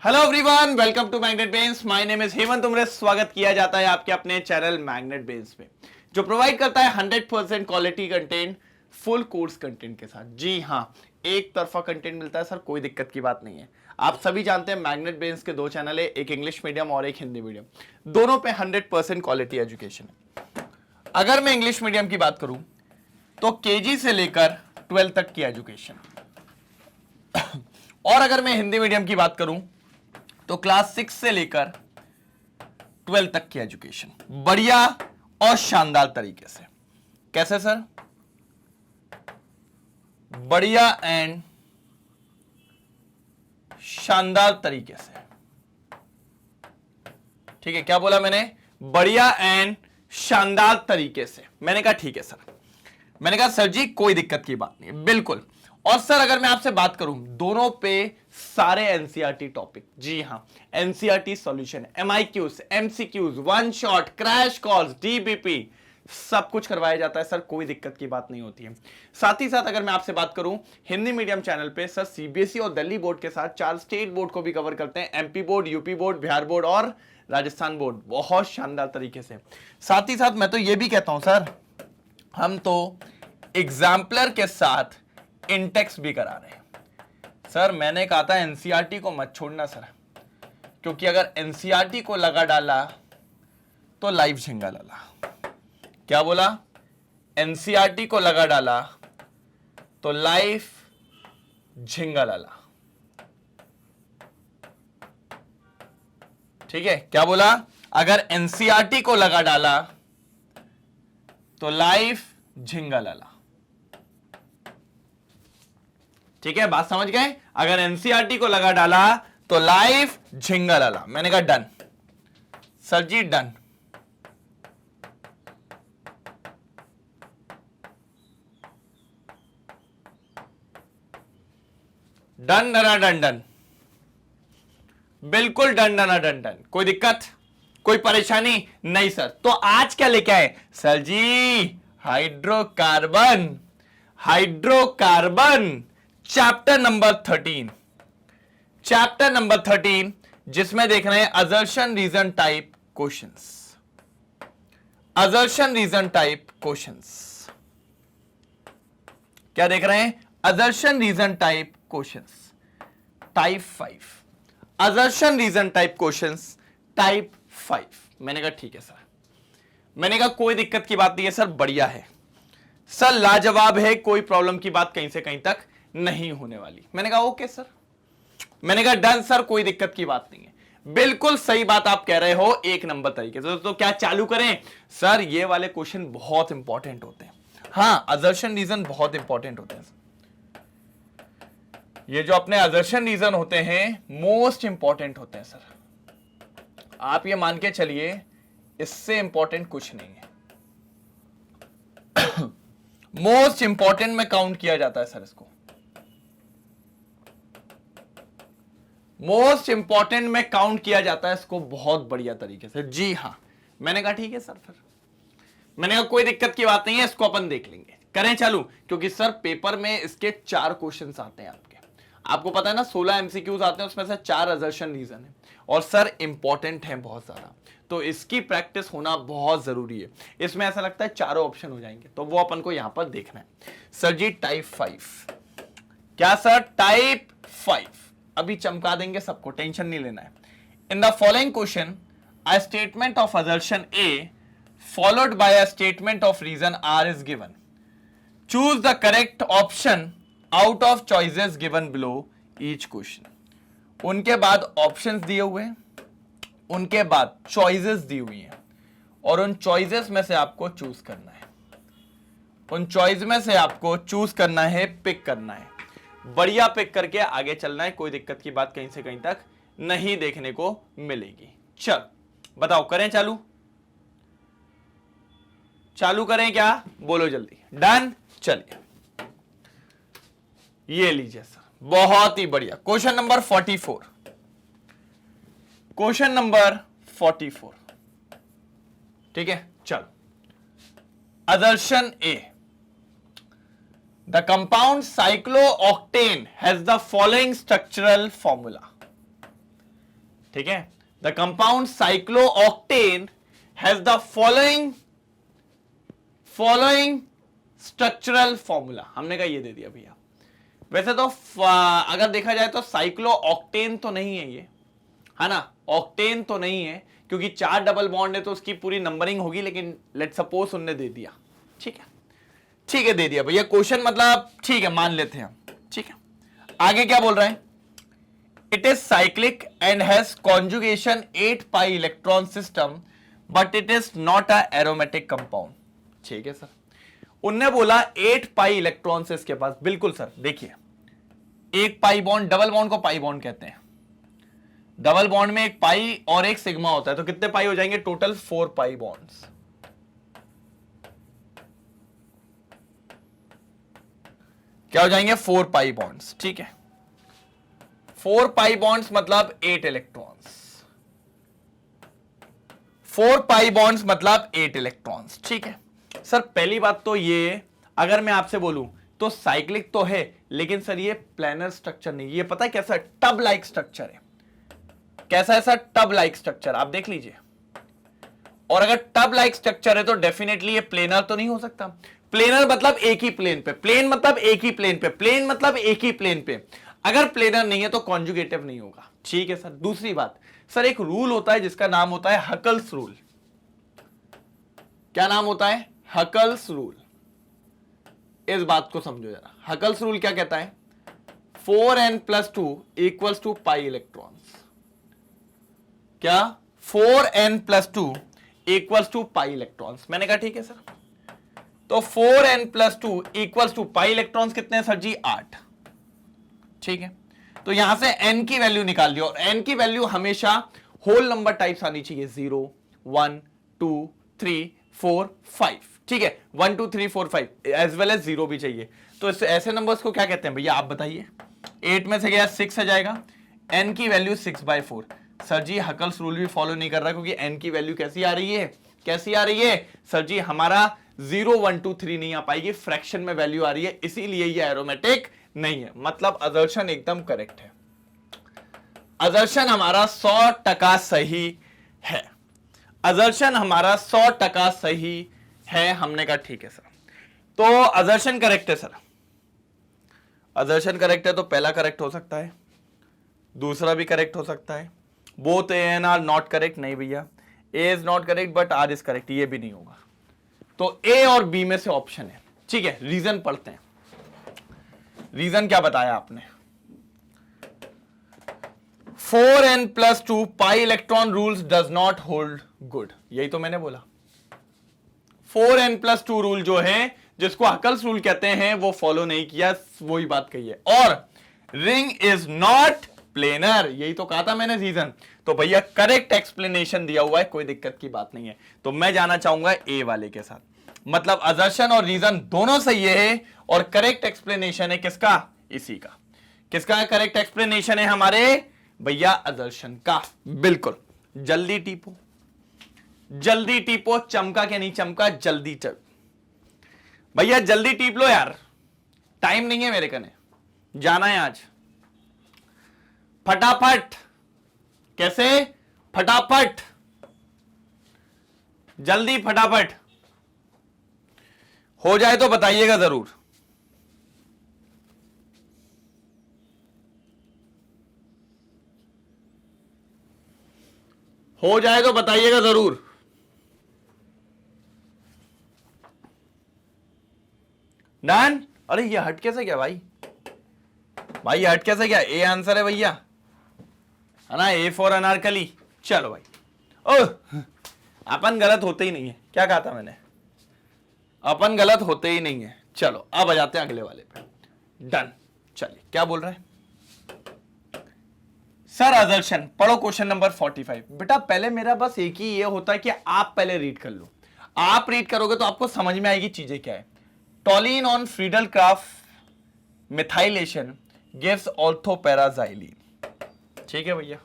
Hello everyone, welcome to Magnet Brains. My name is Hemant Umare. स्वागत किया जाता है आपके अपने चैनल मैग्नेट बेंस पे, जो प्रोवाइड करता है 100% quality content full course content के साथ। जी हाँ, एक तरफा कंटेंट मिलता है सर, कोई दिक्कत की बात नहीं है। आप सभी जानते हैं मैग्नेट बेंस के दो चैनल है, एक इंग्लिश मीडियम और एक हिंदी मीडियम। दोनों पे 100% क्वालिटी एजुकेशन है। अगर मैं इंग्लिश मीडियम की बात करूं तो केजी से लेकर 12 तक की एजुकेशन, और अगर मैं हिंदी मीडियम की बात करूं तो क्लास 6 से लेकर 12 तक की एजुकेशन बढ़िया और शानदार तरीके से। कैसे सर? बढ़िया एंड शानदार तरीके से। ठीक है, क्या बोला मैंने? बढ़िया एंड शानदार तरीके से। मैंने कहा ठीक है सर। मैंने कहा सर जी कोई दिक्कत की बात नहीं है, बिल्कुल। और सर अगर मैं आपसे बात करूं, दोनों पे सारे एनसीईआरटी टॉपिक, जी हां, NCERT solution, MIQs, MCQs, one shot, crash course, DBP, सब कुछ करवाया जाता है सर, कोई दिक्कत की बात नहीं होती है। साथ ही साथ अगर मैं आपसे बात करूं हिंदी मीडियम चैनल पे सर सीबीएसई और दिल्ली बोर्ड के साथ 4 स्टेट बोर्ड को भी कवर करते हैं, MP board, UP board, Bihar board और राजस्थान बोर्ड, बहुत शानदार तरीके से। साथ ही साथ मैं तो यह भी कहता हूं सर, हम तो एग्जाम्पलर के साथ इंटेक्स भी करा रहे हैं सर। मैंने कहा था एनसीईआरटी को मत छोड़ना सर, क्योंकि अगर एनसीईआरटी को लगा डाला तो लाइव झिंगा लाला। क्या बोला? एनसीईआरटी को लगा डाला तो लाइव झिंगा लाला। ठीक है, क्या बोला? अगर एनसीईआरटी को लगा डाला तो लाइव झिंगा लाला। ठीक है, बात समझ गए? अगर एनसीईआरटी को लगा डाला तो लाइव झिंगा लाला। मैंने कहा डन सर जी, डन। डन डना डन डन, बिल्कुल डन डना डन डन। कोई दिक्कत, कोई परेशानी नहीं सर। तो आज क्या लेके आए sir ji? Hydrocarbon, hydrocarbon chapter number 13, chapter number 13, जिसमें देख रहे हैं assertion reason type questions, assertion reason type questions. क्या देख रहे हैं? Assertion reason type questions, type 5, assertion reason type questions type 5। मैंने कहा ठीक है सर। मैंने कहा कोई दिक्कत की बात नहीं है सर, बढ़िया है सर, लाजवाब है, कोई प्रॉब्लम की बात कहीं से कहीं तक नहीं होने वाली। मैंने कहा ओके सर। मैंने कहा डन सर, कोई दिक्कत की बात नहीं है। बिल्कुल सही बात आप कह रहे हो, एक नंबर तरीके से। तो क्या चालू करें सर? ये वाले क्वेश्चन बहुत इंपॉर्टेंट होते हैं। हां, असर्शन रीजन बहुत इंपॉर्टेंट होते हैं। ये जो अपने असर्शन रीजन होते हैं मोस्ट इंपॉर्टेंट होते हैं सर। आप ये मान के चलिए, इससे इंपॉर्टेंट कुछ नहीं है। मोस्ट इंपॉर्टेंट में काउंट किया जाता है सर इसको, मोस्ट इंपॉर्टेंट में काउंट किया जाता है इसको, बहुत बढ़िया तरीके से। जी हां, मैंने कहा ठीक है सर। फिर मैंने कहा कोई दिक्कत की बात नहीं है, इसको अपन देख लेंगे। करें चालू, क्योंकि सर पेपर में इसके 4 क्वेश्चंस आते हैं आपके। आपको पता है ना, 16 एमसीक्यूज आते हैं, उसमें से 4 असर्शन रीजन है, और सर इंपॉर्टेंट है बहुत ज्यादा, तो इसकी प्रैक्टिस होना बहुत जरूरी है। इसमें ऐसा लगता है चारों ऑप्शन हो जाएंगे, तो वो अपन को यहां पर देखना है सर जी। टाइप 5, क्या सर? टाइप 5 अभी चमका देंगे सबको, टेंशन नहीं लेना है। In the following question a statement of assertion A followed by a statement of reason R is given. Choose the correct option out of choices given below each question. उनके बाद options दिए हुए हैं, उनके बाद चॉइसेस दी हुई हैं, और उन चॉइसेस में से आपको चूज करना है, उन चॉइस में से आपको चूज करना है, पिक करना है, बढ़िया पिक करके आगे चलना है। कोई दिक्कत की बात कहीं से कहीं तक नहीं देखने को मिलेगी। चल बताओ, करें चालू? चालू करें क्या? बोलो जल्दी। डन। चलिए ये लीजिए सर, बहुत ही बढ़िया। Question number 44, question number 44। ठीक है, चलो। Assertion A, the compound cyclooctane has the following structural formula. ठीक है, the compound cyclooctane has the following structural formula. हमने कहा ये दे दिया भैया। वैसे तो अगर देखा जाए तो साइक्लोऑक्टेन तो नहीं है ये, है ना, ऑक्टेन तो नहीं है, क्योंकि 4 डबल बॉन्ड है तो उसकी पूरी नंबरिंग होगी, लेकिन लेट सपोज उनने दे दिया। ठीक है, ठीक है, दे दिया भैया। क्वेश्चन मतलब ठीक है, मान लेते हैं हम। ठीक है, आगे क्या बोल रहे हैं? It is cyclic and has conjugation 8 pi electron system but it is not a aromatic compound. ठीक है सर, उनने बोला 8 पाई इलेक्ट्रॉन से इसके पास। बिल्कुल सर, देखिए एक पाई बॉन्ड, डबल बॉन्ड को पाई बॉन्ड कहते हैं। डबल बॉन्ड में एक पाई और एक सिग्मा होता है, तो कितने पाई हो जाएंगे टोटल? 4 pi bonds. क्या हो जाएंगे? 4 पाई बॉन्ड्स। ठीक है, 4 पाई बॉन्ड्स मतलब 8 इलेक्ट्रॉन्स। 4 पाई बॉन्ड्स मतलब 8 इलेक्ट्रॉन्स। ठीक है सर, पहली बात तो ये, अगर मैं आपसे बोलूं तो साइक्लिक तो है, लेकिन सर ये प्लैनर स्ट्रक्चर नहीं। ये पता है कैसा? टब लाइक स्ट्रक्चर है। कैसा है सर? टब लाइक स्ट्रक्चर, आप देख लीजिए। और अगर टब लाइक स्ट्रक्चर है तो डेफिनेटली ये प्लेनर तो नहीं हो सकता। प्लेनर मतलब एक ही प्लेन पे, प्लेन मतलब एक ही प्लेन पे, प्लेन मतलब एक ही प्लेन पे। अगर प्लेनर नहीं है तो कॉन्जुगेटिव नहीं होगा। ठीक है सर। दूसरी बात सर, एक रूल होता है जिसका नाम होता है हकल्स रूल। क्या नाम होता है? Huckel's rule. इस बात को समझो जरा। हकल्स रूल क्या कहता है? 4n+2 equals to pi electrons. क्या? 4n+2 equals to pi electrons. मैंने कहा ठीक है सर। तो 4n+2 equals to pi electrons कितने हैं सर जी? 8। ठीक है, तो यहां से n की वैल्यू निकाल दियो, और n की वैल्यू हमेशा होल नंबर टाइप्स आनी चाहिए। 0 1 2 3 4 5। ठीक है, 1 2 3 4 5 एज वेल एज 0 भी चाहिए। तो ऐसे नंबर्स को क्या कहते हैं भैया, आप बताइए? 8 में से गया 6 आ जाएगा, n की वैल्यू 6/4। सर जी हकल्स रूल भी फॉलो नहीं कर रहा, क्योंकि n की वैल्यू कैसी आ रही है? कैसी आ रही है सर जी? हमारा 0 1 2 3 नहीं आ पाएगी, फ्रैक्शन में वैल्यू आ रही है, इसीलिए ये एरोमेटिक नहीं है। मतलब असर्शन एकदम करेक्ट है। असर्शन हमारा 100% सही है। असर्शन हमारा 100% सही है। हमने कहा ठीक है सर, तो असर्शन करेक्ट है सर। असर्शन करेक्ट है तो पहला करेक्ट हो सकता है, दूसरा भी करेक्ट हो सकता है। Both A and R not correct. नहीं भैया, A is not correct but R is correct, ये भी नहीं होगा। तो ए और बी में से ऑप्शन है। ठीक है, रीजन पढ़ते हैं। रीजन क्या बताया आपने? 4n+2 pi electron rules does not hold good. यही तो मैंने बोला। 4n+2 रूल जो है, जिसको हकल्स रूल कहते हैं, वो फॉलो नहीं किया, वही बात कही है। और रिंग इज नॉट प्लेनर, यही तो कहा था मैंने रीजन। तो भैया करेक्ट एक्सप्लेनेशन दिया हुआ है, कोई दिक्कत की बात नहीं है। तो मैं जाना चाहूंगा ए वाले के साथ। मतलब असर्शन और रीजन दोनों सही है, और करेक्ट एक्सप्लेनेशन है किसका? इसी का। किसका करेक्ट एक्सप्लेनेशन है? हमारे भैया असर्शन का। बिल्कुल, जल्दी टीपो, जल्दी टीपो। चमका के नहीं चमका, जल्दी चल भैया, जल्दी टीप लो यार, टाइम नहीं है मेरे कने, जाना है आज। फटाफट। कैसे? फटाफट, जल्दी फटाफट। हो जाए तो बताइएगा जरूर। हो जाए तो बताइएगा जरूर। डन। अरे ये हट कैसे गया भाई? भाई ये हट कैसे गया? ए आंसर है भैया, है ना? A for Anarkali. चलो भाई, ओह अपन गलत होते ही नहीं है। क्या कहा था मैंने? अपन गलत होते ही नहीं है। चलो अब आ जाते हैं अगले वाले पे। डन। चलिए, क्या बोल रहे हैं सर? असर्शन पढ़ो, क्वेश्चन नंबर 45। बेटा पहले मेरा बस एक ही ये होता है कि आप पहले रीड कर लो। आप रीड करोगे तो आपको समझ में आएगी चीजें क्या है। Toluene on Friedel Crafts methylation gives ortho para xylene. ठीक है भैया,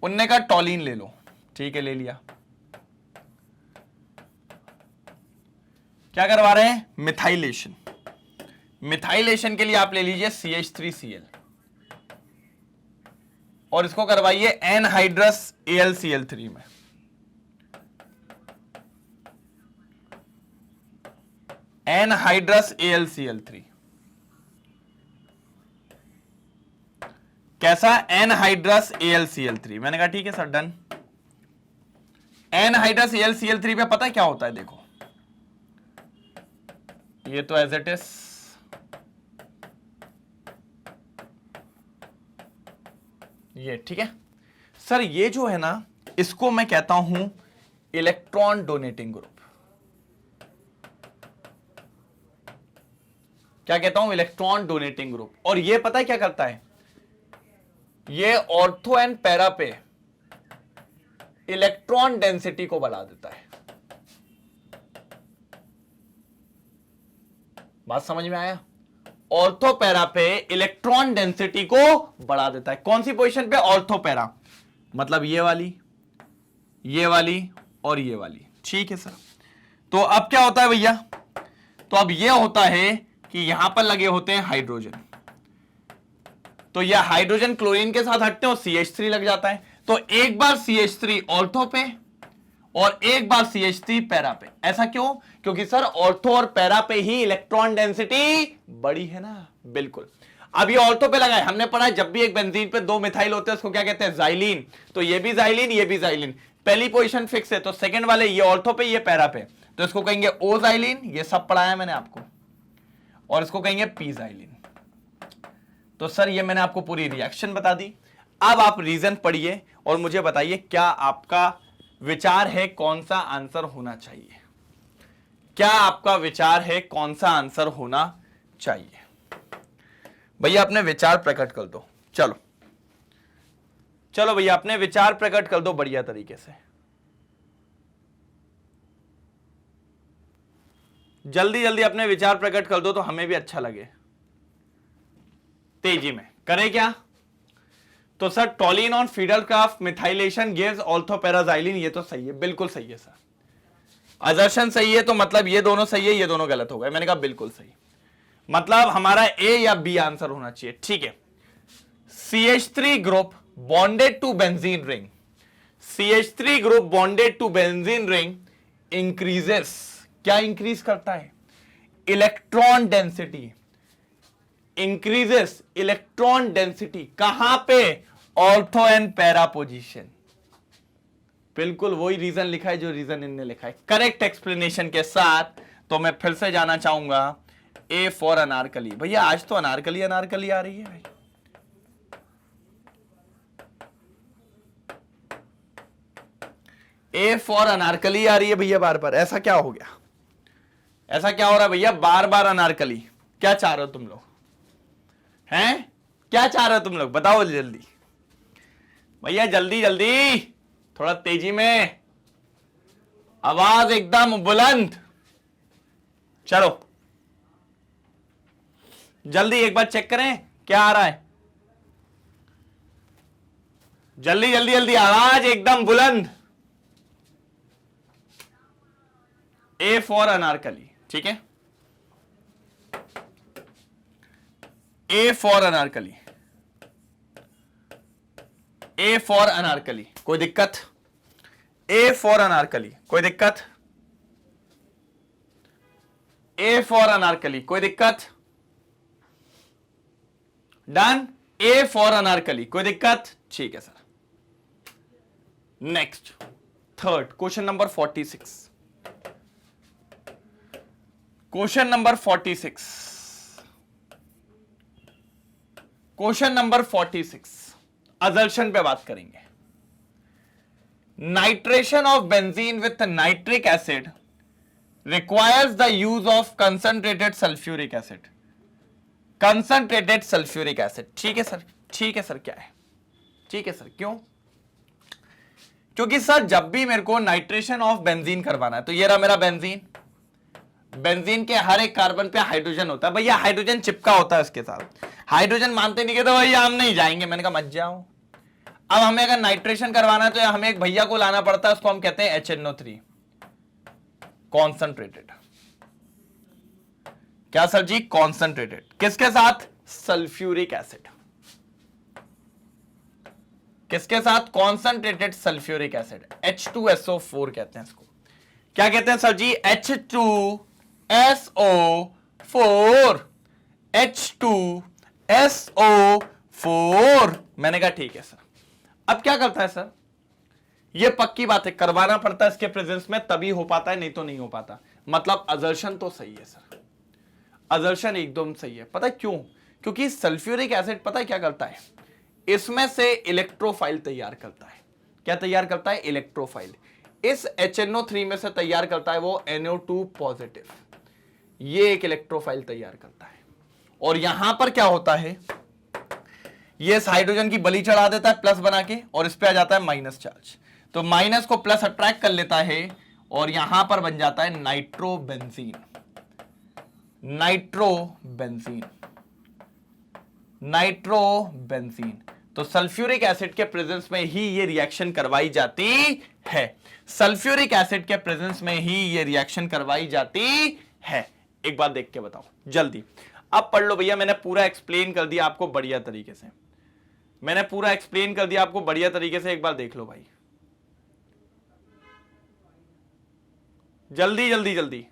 उनने कहा टॉलिन ले लो। ठीक है, ले लिया। क्या करवा रहे हैं? मिथाइलेशन। मिथाइलेशन के लिए आप ले लीजिए CH3Cl। और इसको करवाइए एनहाइड्रस AlCl3 में। एनहाइड्रस AlCl3 कैसा? Anhydrous AlCl3। मैंने कहा ठीक है सर, डन। एनहाइड्रस AlCl3 पे पता है क्या होता है? देखो ये तो एज इट इज, ये ठीक है सर। ये जो है ना, इसको मैं कहता हूं इलेक्ट्रॉन डोनेटिंग ग्रुप। क्या कहता हूं? Electron donating group. और ये पता है क्या करता है? ये ऑर्थो एंड पैरा पे इलेक्ट्रॉन डेंसिटी को बढ़ा देता है। बात समझ में आया? ऑर्थो पैरा पे इलेक्ट्रॉन डेंसिटी को बढ़ा देता है। कौन सी पोजीशन पे? ऑर्थो पैरा, मतलब ये वाली, ये वाली और ये वाली। ठीक है सर। तो अब क्या होता है भैया? तो अब ये होता है कि यहां पर लगे होते हैं हाइड्रोजन, तो ये हाइड्रोजन क्लोरीन के साथ हटते हैं और CH3 लग जाता है। तो एक बार CH3 ऑर्थो पे और एक बार CH3 पैरा पे। ऐसा क्यों? क्योंकि सर ऑर्थो और पैरा पे ही इलेक्ट्रॉन डेंसिटी बड़ी है ना। बिल्कुल। अब ये ऑर्थो पे लगा है, हमने पढ़ा है जब भी एक बेंजीन पे दो मिथाइल होते हैं उसको क्या कहते हैं? जाइलीन। तो ये भी जाइलीन, ये भी जाइलीन। पहली पोजीशन फिक्स है, तो सेकंड वाले ये ऑर्थो पे, ये पैरा पे, तो इसको कहेंगे ओ जाइलीन। ये सब पढ़ाया मैंने आपको। और इसको कहेंगे पी जाइलीन। तो सर ये मैंने आपको पूरी रिएक्शन बता दी। अब आप रीजन पढ़िए और मुझे बताइए क्या आपका विचार है कौन सा आंसर होना चाहिए? क्या आपका विचार है कौन सा आंसर होना चाहिए? भैया अपने विचार प्रकट कर दो। चलो चलो भैया अपने विचार प्रकट कर दो बढ़िया तरीके से। जल्दी जल्दी अपने विचार प्रकट कर दो तो हमें भी अच्छा लगे। तेजी में करें क्या? तो sir toluene on Friedel Crafts methylation gives ortho para xylene. ये तो सही है, बिल्कुल सही है सर। अजर्शन सही है, तो मतलब ये दोनों सही है, ये दोनों गलत हो गए। मैंने कहा बिल्कुल सही, मतलब हमारा ए या बी आंसर होना चाहिए। ठीक है। CH3 group bonded to benzene ring, CH3 group bonded to benzene ring increases. क्या इंक्रीज करता है? Electron density. Increases electron density कहां पे? Ortho and para position. बिल्कुल वही रीजन लिखा है जो रीजन इनने लिखा है, करेक्ट एक्सप्लेनेशन के साथ। तो मैं फिर से जाना चाहूंगा ए फॉर अनारकली। भैया आज तो अनारकली अनारकली आ रही है भाई। ए फॉर अनारकली आ रही है भैया बार बार। ऐसा क्या हो गया? ऐसा क्या हो रहा है भैया? बार बार अनारकली। क्या चाह रहे हो तुम लोग? हैं? क्या चाह रहे हो तुम लोग? बताओ जल्दी भैया, जल्दी जल्दी, थोड़ा तेजी में, आवाज एकदम बुलंद। चलो जल्दी एक बार चेक करें क्या आ रहा है। जल्दी जल्दी जल्दी, आवाज एकदम बुलंद। A for Anarkali. ठीक है, A for Anarkali, A for Anarkali, कोई दिक्कत? ए फॉर अनारकली, कोई दिक्कत? ए फॉर अनारकली, कोई दिक्कत? डन। ए फॉर अनारकली, कोई दिक्कत? ठीक है sir. Next third question number 46। Question number 46, question number 46 अजल्शन पे बात करेंगे। Nitration of benzene with nitric acid requires the use of concentrated sulphuric acid. Concentrated sulphuric acid. ठीक है सर, ठीक है सर। क्या है? ठीक है सर। क्यों? क्योंकि सर जब भी मेरे को नाइट्रेशन ऑफ बेंजीन करवाना है, तो ये रहा मेरा बेंजीन। बेंजीन के हर एक कार्बन पे हाइड्रोजन होता है भैया, हाइड्रोजन चिपका होता है उसके साथ। हाइड्रोजन मानते नहीं के तो भैया हम नहीं जाएंगे। मैंने कहा मत जाओ। अब हमें अगर नाइट्रेशन करवाना है तो हमें एक भैया को लाना पड़ता है, उसको हम कहते हैं HNO3 कॉन्सेंट्रेटेड। क्या सर जी? कॉन्सेंट्रेटेड। किसके साथ? Sulphuric acid. किसके साथ? कॉन्सेंट्रेटेड सल्फ्यूरिक एसिड, H2SO4 कहते हैं इसको। क्या कहते हैं सर जी? H2SO4, H2SO4। मैंने कहा ठीक है सर। अब क्या करता है सर? ये पक्की बात है, करवाना पड़ता है इसके प्रेजेंस में, तभी हो पाता है, नहीं तो नहीं हो पाता। मतलब अजर्शन तो सही है सर, अजर्शन एकदम सही है। पता है क्यों? क्योंकि सल्फ्यूरिक एसिड पता है क्या करता है? इसमें से इलेक्ट्रोफाइल तैयार करता है। क्या तैयार करता है? इलेक्ट्रोफाइल। इस HNO3 में से तैयार करता है वो NO2 पॉजिटिव, ये एक इलेक्ट्रोफाइल तैयार करता है। और यहां पर क्या होता है? ये इस हाइड्रोजन की बलि चढ़ा देता है प्लस बना के, और इस पे आ जाता है माइनस चार्ज। तो माइनस को प्लस अट्रैक्ट कर लेता है और यहां पर बन जाता है नाइट्रोबेंजीन, नाइट्रोबेंजीन, नाइट्रोबेंजीन। तो सल्फ्यूरिक एसिड के प्रेजेंस में ही ये रिएक्शन करवाई जाती है, सल्फ्यूरिक एसिड के प्रेजेंस में ही ये रिएक्शन करवाई जाती है। एक बात देख के बताओ जल्दी। अब पढ़ लो भैया, मैंने पूरा एक्सप्लेन कर दिया आपको बढ़िया तरीके से, मैंने पूरा एक्सप्लेन कर दिया आपको बढ़िया तरीके से। एक बार देख लो भाई, जल्दी जल्दी जल्दी।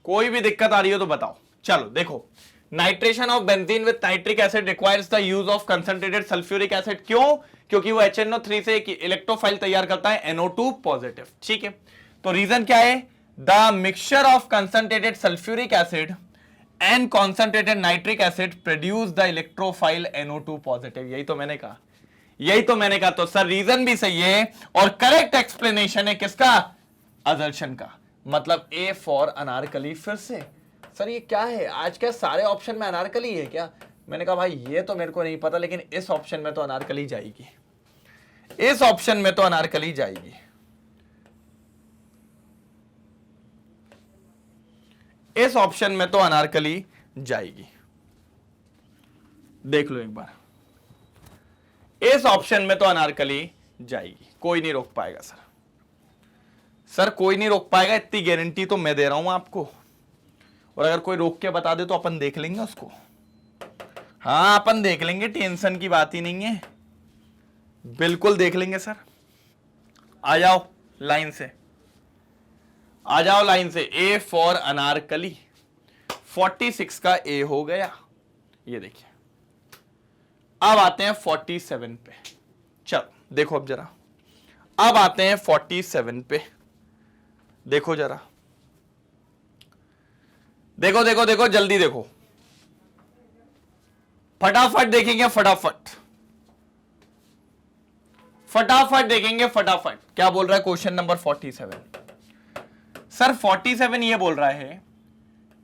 कोई भी दिक्कत आ रही हो तो बताओ। चलो देखो, nitration of benzene with nitric acid requires the use of concentrated sulphuric acid. क्यों? क्योंकि वो HNO3 से एक इलेक्ट्रोफाइल तैयार करता है NO2 पॉजिटिव। ठीक है, तो रीजन क्या है? The mixture of concentrated sulphuric acid and concentrated nitric acid produce the electrophile NO2 positive. यही तो मैंने कहा, यही तो मैंने कहा। तो सर रीजन भी सही है और करेक्ट एक्सप्लेनेशन है किसका? असर्शन का। मतलब ए फॉर अनारकली। फिर से सर ये क्या है, आज क्या सारे ऑप्शन में अनारकली है क्या? मैंने कहा भाई ये तो मेरे को नहीं पता, लेकिन इस ऑप्शन में तो अनारकली जाएगी, इस ऑप्शन में तो अनारकली जाएगी। इस ऑप्शन में तो अनारकली जाएगी, देख लो एक बार, इस ऑप्शन में तो अनारकली जाएगी। कोई नहीं रोक पाएगा सर, सर कोई नहीं रोक पाएगा, इतनी गारंटी तो मैं दे रहा हूं आपको। और अगर कोई रोक के बता दे तो अपन देख लेंगे उसको। हाँ अपन देख लेंगे, टेंशन की बात ही नहीं है, बिल्कुल देख लेंगे सर। आ जाओ लाइन से, आ जाओ लाइन से। ए फॉर अनारकली 46 का ए हो गया। ये देखिए, अब आते हैं 47 पे। चलो देखो अब जरा, अब आते हैं 47 पे। देखो जरा, देखो देखो देखो जल्दी देखो, फटाफट देखेंगे, फटाफट फटाफट देखेंगे, फटाफट। क्या बोल रहा है क्वेश्चन नंबर 47? सर 47 ये बोल रहा है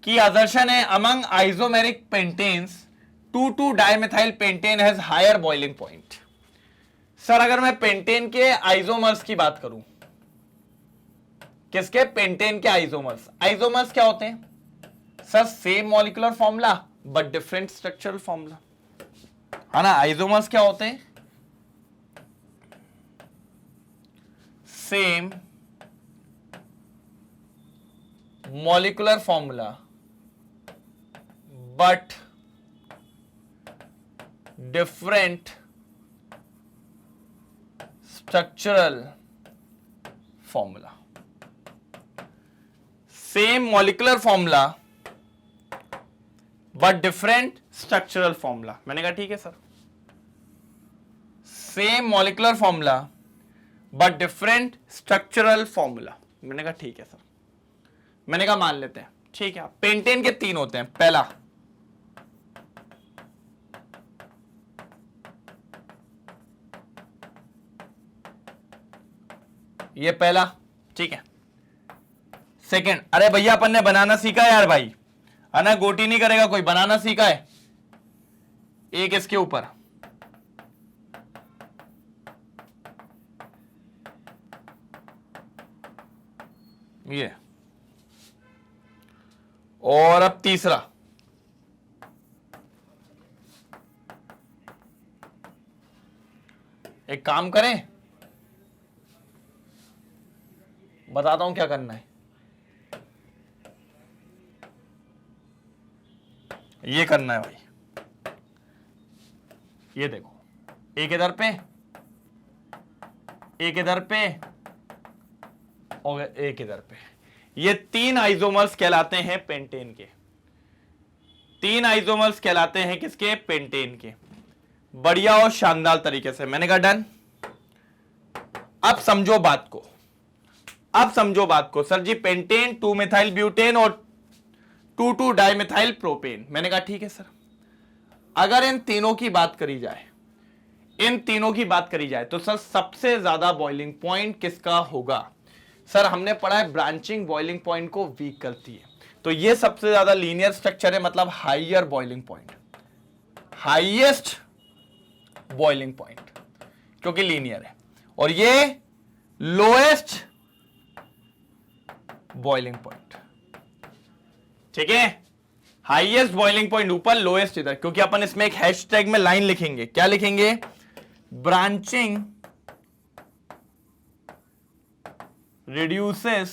कि असर्शन है among isomeric pentanes two two dimethyl pentane has higher boiling point. Sir अगर मैं पेंटेन के आइसोमर्स की बात करूं, किसके? पेंटेन के आइसोमर्स। आइसोमर्स क्या होते हैं sir? Same molecular formula but different structural formula, है ना। आइसोमर्स क्या होते हैं? Same molecular formula but different structural formula. Same molecular formula but different structural formula. मैंने कहा ठीक है sir, same molecular formula but different structural formula. मैंने कहा ठीक है सर, मैंने कहा मान लेते हैं, ठीक है। पेंटेन के 3 होते हैं। पहला ये पहला, ठीक है। सेकंड, अरे भैया अपन ने बनाना सीखा है यार भाई, है ना, गोटी नहीं करेगा कोई, बनाना सीखा है। एक इसके ऊपर, ये, और अब तीसरा, एक काम करें, बताता हूं क्या करना है। ये करना है भाई, ये देखो, एक इधर पे, एक इधर पे और एक इधर पे, ये 3 आइसोमर्स कहलाते हैं पेंटेन के। 3 आइसोमर्स कहलाते हैं किसके? पेंटेन के। बढ़िया और शानदार तरीके से मैंने कहा डन। अब समझो बात को, अब समझो बात को। सर जी पेंटेन 2 मिथाइल ब्यूटेन और 2 डाइमिथाइल प्रोपेन। मैंने कहा ठीक है सर। अगर इन तीनों की बात करी जाए, इन तीनों की बात करी जाए तो सर सबसे ज्यादा बॉइलिंग पॉइंट किसका होगा? सर हमने पढ़ा है ब्रांचिंग बॉइलिंग पॉइंट को वीक करती है, तो ये सबसे ज्यादा लीनियर स्ट्रक्चर है, मतलब higher boiling point, highest boiling point, क्योंकि लीनियर है। और ये लोएस्ट बॉइलिंग पॉइंट, ठीक है। हाईएस्ट बॉइलिंग पॉइंट ऊपर, लोएस्ट इधर, क्योंकि अपन इसमें एक हैशटैग में लाइन लिखेंगे। क्या लिखेंगे? Branching reduces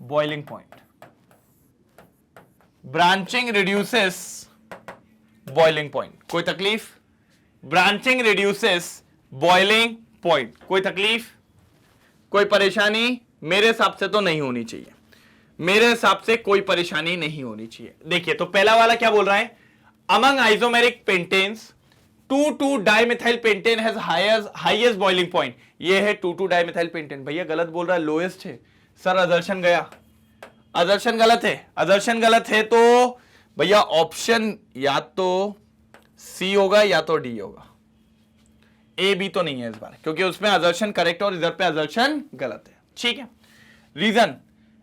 boiling point, branching reduces boiling point. कोई तकलीफ? ब्रांचिंग रिड्यूसेस बॉइलिंग पॉइंट, कोई तकलीफ, कोई परेशानी? मेरे हिसाब से तो नहीं होनी चाहिए, मेरे हिसाब से कोई परेशानी नहीं होनी चाहिए। देखिए तो पहला वाला क्या बोल रहा है? Among isomeric pentanes 2 dimethyl pentane has highest boiling point. ये है 2 डाइमिथाइल पेंटेन। भैया गलत बोल रहा है, लोएस्ट है। सर अदर्शन गया, अदर्शन गलत है, अदर्शन गलत है। तो भैया ऑप्शन या तो सी होगा या तो डी होगा, ए बी तो नहीं है इस बार, क्योंकि उसमें अजर्शन करेक्ट और इधर पे अजर्शन गलत है। ठीक है। Reason,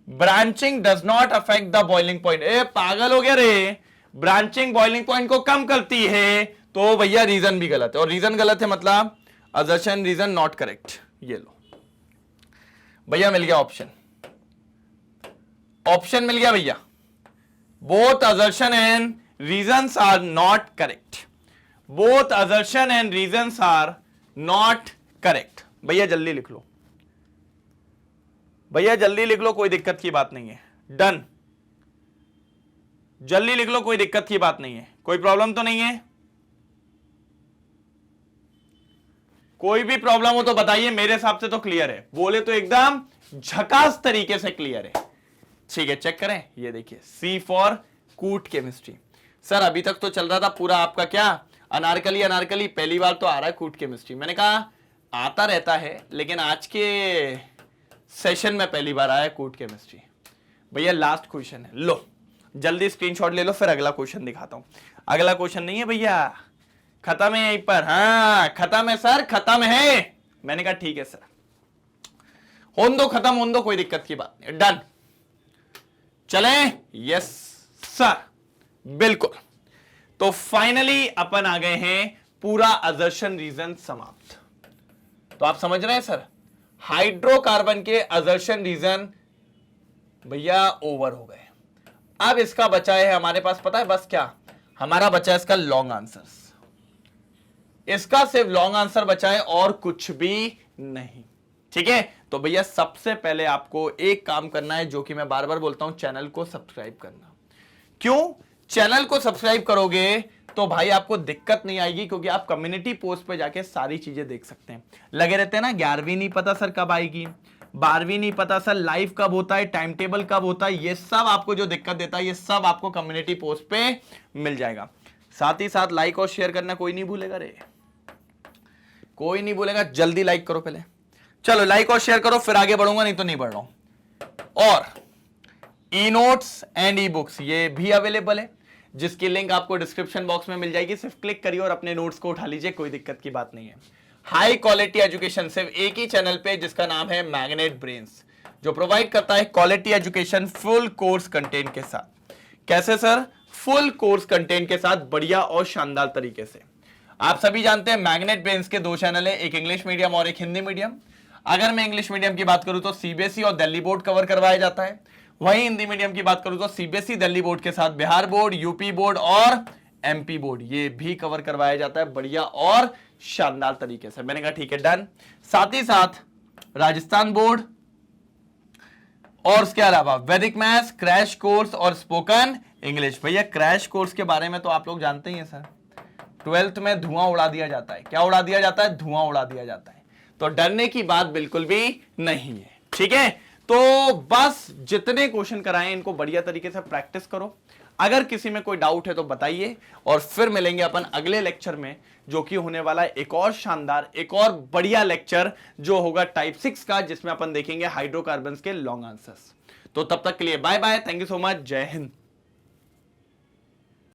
branching does not affect the boiling point. ए पागल हो गया रे, ब्रांचिंग बॉइलिंग पॉइंट को कम करती है, तो भैया रीजन भी गलत है। और रीजन गलत है मतलब अजर्शन रीजन नॉट करेक्ट। ये लो भैया, मिल गया ऑप्शन, ऑप्शन मिल गया भैया। Both assertion and reasons are not correct, both assertion and reasons are not correct. भैया जल्दी लिख लो, भैया जल्दी लिख लो, कोई दिक्कत की बात नहीं है। डन, जल्दी लिख लो, कोई दिक्कत की बात नहीं है, कोई प्रॉब्लम तो नहीं है। कोई भी प्रॉब्लम हो तो बताइए, मेरे हिसाब से तो क्लियर है। बोले तो एकदम झकास तरीके से क्लियर है। ठीक है, चेक करें। ये देखिए, सी फॉर कूट केमिस्ट्री। सर अभी तक तो चल रहा था पूरा आपका क्या, अनारकली अनारकली, पहली बार तो आ रहा है कूट केमिस्ट्री। मैंने कहा आता रहता है, लेकिन आज के सेशन में पहली बार आया कूट केमिस्ट्री। भैया लास्ट क्वेश्चन है, लो जल्दी स्क्रीनशॉट ले लो, फिर अगला क्वेश्चन दिखाता हूं। अगला क्वेश्चन नहीं है भैया, खत्म है यहीं पर। हाँ खत्म है सर, खत्म है। मैंने कहा ठीक है सर, होन दो, खत्म होन दो, कोई दिक्कत की बात नहीं। डन, चले? यस सर, बिल्कुल। तो फाइनली अपन आ गए हैं, पूरा अजर्शन रीजन समाप्त। तो आप समझ रहे हैं सर, हाइड्रोकार्बन के अजर्शन रीजन भैया ओवर हो गए। अब इसका बचा है हमारे पास, पता है बस क्या हमारा बचा है? इसका लॉन्ग आंसर्स। इसका सिर्फ लॉन्ग आंसर बचा है और कुछ भी नहीं। ठीक है, तो भैया सबसे पहले आपको एक काम करना है, जो कि मैं बार बार बोलता हूं, चैनल को सब्सक्राइब करना। क्यों? चैनल को सब्सक्राइब करोगे तो भाई आपको दिक्कत नहीं आएगी, क्योंकि आप कम्युनिटी पोस्ट पे जाके सारी चीजें देख सकते हैं। लगे रहते हैं ना, 11वीं नहीं पता सर कब आएगी, 12वीं नहीं पता सर लाइव कब होता है, टाइम टेबल कब होता है, ये सब आपको जो दिक्कत देता है, ये सब आपको कम्युनिटी पोस्ट पे मिल जाएगा। साथ ही साथ लाइक और शेयर करना कोई नहीं भूलेगा रे, कोई नहीं भूलेगा। जल्दी लाइक करो पहले, चलो लाइक और शेयर करो, फिर आगे बढ़ूंगा, नहीं तो नहीं बढ़ रहा हूं। और e notes and e books ये भी अवेलेबल है, जिसकी लिंक आपको डिस्क्रिप्शन बॉक्स में मिल जाएगी। सिर्फ क्लिक करिए और अपने नोट्स को उठा लीजिए, कोई दिक्कत की बात नहीं है। हाई क्वालिटी एजुकेशन सिर्फ एक ही चैनल पे, जिसका नाम है मैग्नेट ब्रेन्स, जो प्रोवाइड करता है quality education full course content के साथ। कैसे सर? फुल कोर्स कंटेंट के साथ, बढ़िया और शानदार तरीके से। आप सभी जानते हैं मैग्नेट ब्रेन्स के 2 चैनल है, एक इंग्लिश मीडियम और एक हिंदी मीडियम। अगर मैं इंग्लिश मीडियम की बात करूं तो सीबीएसई और दिल्ली बोर्ड कवर करवाया जाता है, वहीं हिंदी मीडियम की बात करूं तो सीबीएसई दिल्ली बोर्ड के साथ बिहार बोर्ड, यूपी बोर्ड और एमपी बोर्ड, ये भी कवर करवाया जाता है बढ़िया और शानदार तरीके से। मैंने कहा ठीक है डन। साथ ही साथ राजस्थान बोर्ड और उसके अलावा वैदिक मैथ्स, क्रैश कोर्स और स्पोकन इंग्लिश। भैया क्रैश कोर्स के बारे में तो आप लोग जानते ही हैं सर, ट्वेल्थ में धुआं उड़ा दिया जाता है। क्या उड़ा दिया जाता है? धुआं उड़ा दिया जाता है। तो डरने की बात बिल्कुल भी नहीं है, ठीक है। तो बस जितने क्वेश्चन कराए इनको बढ़िया तरीके से प्रैक्टिस करो। अगर किसी में कोई डाउट है तो बताइए, और फिर मिलेंगे अपन अगले लेक्चर में, जो कि होने वाला है एक और शानदार, एक और बढ़िया लेक्चर, जो होगा टाइप 6 का, जिसमें अपन देखेंगे हाइड्रोकार्बन्स के लॉन्ग आंसर्स। तो तब तक के लिए bye bye, thank you so much, जय हिंद।